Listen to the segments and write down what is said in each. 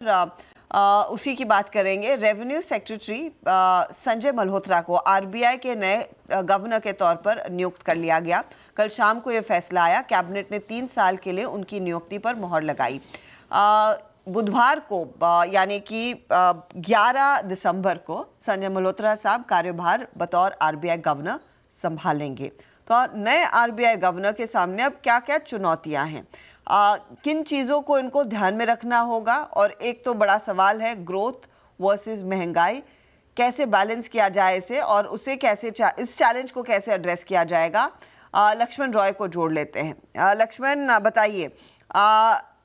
उसी की बात करेंगे। रेवेन्यू सेक्रेटरी संजय मल्होत्रा को आरबीआई के नए गवर्नर के तौर पर नियुक्त कर लिया गया। कल शाम को यह फैसला आया। कैबिनेट ने 3 साल के लिए उनकी नियुक्ति पर मोहर लगाई। बुधवार को यानी कि 11 दिसंबर को संजय मल्होत्रा साहब कार्यभार बतौर आरबीआई गवर्नर संभालेंगे। तो नए आरबीआई गवर्नर के सामने अब क्या क्या चुनौतियां हैं, किन चीज़ों को इनको ध्यान में रखना होगा, और एक तो बड़ा सवाल है ग्रोथ वर्सेस महंगाई, कैसे बैलेंस किया जाए इसे, और उसे कैसे इस चैलेंज को कैसे एड्रेस किया जाएगा। लक्ष्मण रॉय को जोड़ लेते हैं। लक्ष्मण, बताइए,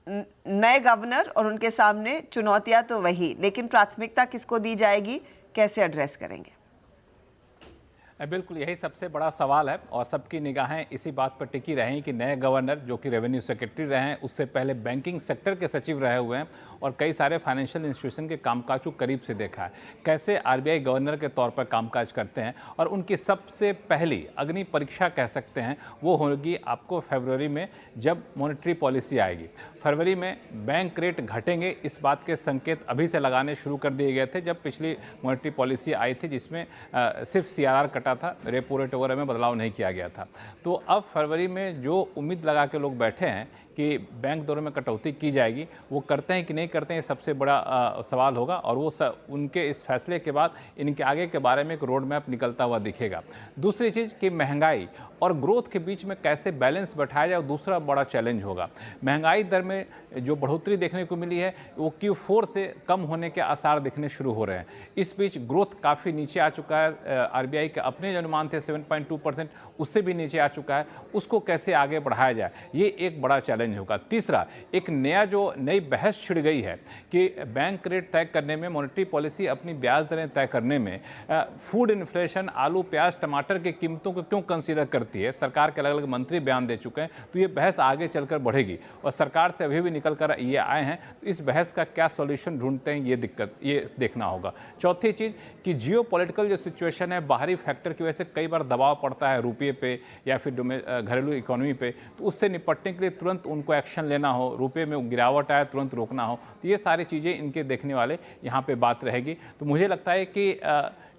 नए गवर्नर और उनके सामने चुनौतियां तो वही, लेकिन प्राथमिकता किसको दी जाएगी, कैसे एड्रेस करेंगे? बिल्कुल यही सबसे बड़ा सवाल है और सबकी निगाहें इसी बात पर टिकी रहीं कि नए गवर्नर जो कि रेवेन्यू सेक्रेटरी रहे हैं, उससे पहले बैंकिंग सेक्टर के सचिव रहे हुए हैं और कई सारे फाइनेंशियल इंस्टीट्यूशन के कामकाज को करीब से देखा है, कैसे आरबीआई गवर्नर के तौर पर कामकाज करते हैं। और उनकी सबसे पहली अग्नि परीक्षा कह सकते हैं वो होगी आपको फरवरी में, जब मॉनेटरी पॉलिसी आएगी। फरवरी में बैंक रेट घटेंगे, इस बात के संकेत अभी से लगाने शुरू कर दिए गए थे जब पिछली मॉनेटरी पॉलिसी आई थी, जिसमें सिर्फ सीआरआर कटा था, रेपो रेट वगैरह में बदलाव नहीं किया गया था। तो अब फरवरी में जो उम्मीद लगा के लोग बैठे हैं कि बैंक दरों में कटौती की जाएगी, वो करते हैं कि नहीं करते हैं, सबसे बड़ा सवाल होगा। और वो उनके इस फैसले के बाद इनके आगे के बारे में एक रोड मैप निकलता हुआ दिखेगा। दूसरी चीज़ कि महंगाई और ग्रोथ के बीच में कैसे बैलेंस बैठाया जाए, दूसरा बड़ा चैलेंज होगा। महंगाई दर में जो बढ़ोतरी देखने को मिली है वो Q4 से कम होने के आसार दिखने शुरू हो रहे हैं। इस बीच ग्रोथ काफ़ी नीचे आ चुका है, आरबीआई के अपने जो अनुमान थे 7.2%, उससे भी नीचे आ चुका है। उसको कैसे आगे बढ़ाया जाए, ये एक बड़ा चैलेंज होगा। तीसरा, एक नई बहस छिड़ गई है कि बैंक रेट तय करने में, मॉनेटरी पॉलिसी अपनी ब्याज दरें तय करने में फूड इन्फ्लेशन, आलू प्याज टमाटर की कीमतों को क्यों कंसीडर करती है। सरकार के अलग अलग मंत्री बयान दे चुके हैं, तो ये बहस आगे चलकर बढ़ेगी और सरकार से अभी भी निकल कर ये आए हैं, तो इस बहस का क्या सॉल्यूशन ढूंढते हैं, ये देखना होगा। चौथी चीज़ कि जियो पॉलिटिकल जो सिचुएशन है, बाहरी फैक्टर की वजह से कई बार दबाव पड़ता है रुपये पे या फिर घरेलू इकोनॉमी पे, तो उससे निपटने के लिए तुरंत उनको एक्शन लेना हो, रुपये में गिरावट आए तुरंत रोकना हो, तो ये सारी चीज़ें इनके देखने वाले यहाँ पे बात रहेगी। तो मुझे लगता है कि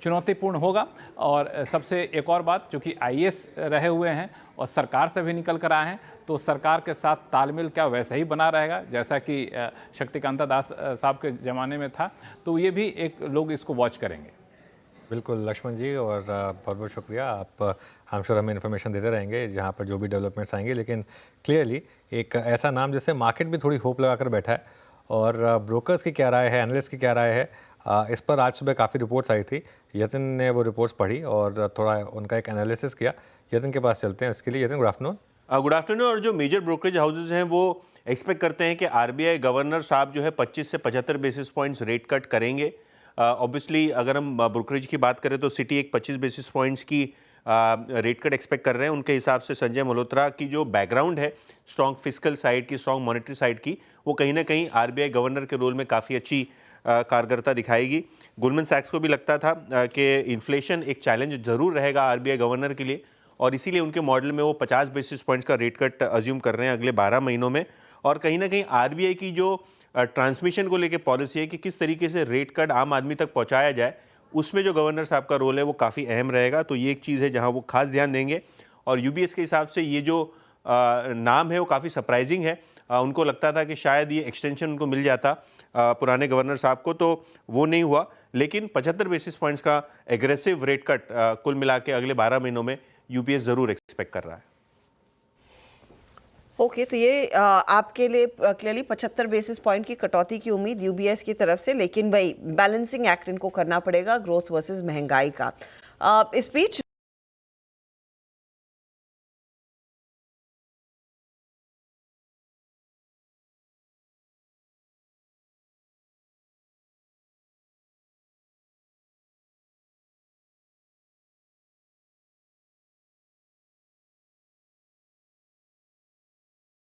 चुनौतीपूर्ण होगा। और सबसे एक और बात, चूँकि आईएएस रहे हुए हैं और सरकार से भी निकल कर आए हैं, तो सरकार के साथ तालमेल क्या वैसा ही बना रहेगा जैसा कि शक्तिकांता दास साहब के ज़माने में था। तो ये भी एक लोग इसको वॉच करेंगे। बिल्कुल लक्ष्मण जी, और बहुत बहुत शुक्रिया। आप हम श्योर हमें इन्फॉर्मेशन देते रहेंगे जहाँ पर जो भी डेवलपमेंट्स आएंगे। लेकिन क्लियरली एक ऐसा नाम जिससे मार्केट भी थोड़ी होप लगा कर बैठा है, और ब्रोकर्स की क्या राय है, एनालिस्ट की क्या राय है, इस पर आज सुबह काफ़ी रिपोर्ट्स आई थी। यतिन ने वो रिपोर्ट्स पढ़ी और थोड़ा उनका एक एनालिसिस किया। यतिन के पास चलते हैं इसके लिए। Yatin, good afternoon. Good afternoon. और जो मेजर ब्रोकरेज हाउसेज हैं वो एक्सपेक्ट करते हैं कि आरबीआई गवर्नर साहब जो है 25 से 75 बेसिस पॉइंट्स रेट कट करेंगे। ऑब्वियसली अगर हम ब्रोकरेज की बात करें तो सिटी एक 25 बेसिस पॉइंट्स की रेट कट एक्सपेक्ट कर रहे हैं। उनके हिसाब से संजय मल्होत्रा की जो बैकग्राउंड है स्ट्रॉन्ग फिस्कल साइड की, स्ट्रॉन्ग मॉनेटरी साइड की, वो कहीं ना कहीं आरबीआई गवर्नर के रोल में काफ़ी अच्छी कारगरता दिखाएगी। गोल्डमैन सैक्स को भी लगता था कि इन्फ्लेशन एक चैलेंज ज़रूर रहेगा आरबीआई गवर्नर के लिए, और इसीलिए उनके मॉडल में वो 50 बेसिस पॉइंट्स का रेट कट अज्यूम कर रहे हैं अगले 12 महीनों में। और कहीं ना कहीं आरबीआई की जो ट्रांसमिशन को लेकर पॉलिसी है कि किस तरीके से रेट कट आम आदमी तक पहुंचाया जाए, उसमें जो गवर्नर साहब का रोल है वो काफ़ी अहम रहेगा। तो ये एक चीज़ है जहां वो खास ध्यान देंगे। और यूबीएस के हिसाब से ये जो नाम है वो काफ़ी सरप्राइजिंग है। उनको लगता था कि शायद ये एक्सटेंशन उनको मिल जाता पुराने गवर्नर साहब को, तो वो नहीं हुआ। लेकिन 75 बेसिस पॉइंट्स का एग्रेसिव रेट कट कुल मिला के अगले 12 महीनों में यूबीएस ज़रूर एक्सपेक्ट कर रहा है। ओके, तो ये आपके लिए क्लियरली 75 बेसिस पॉइंट की कटौती की उम्मीद यूबीएस की तरफ से, लेकिन भाई बैलेंसिंग एक्ट इनको करना पड़ेगा ग्रोथ वर्सेस महंगाई का। इस बीच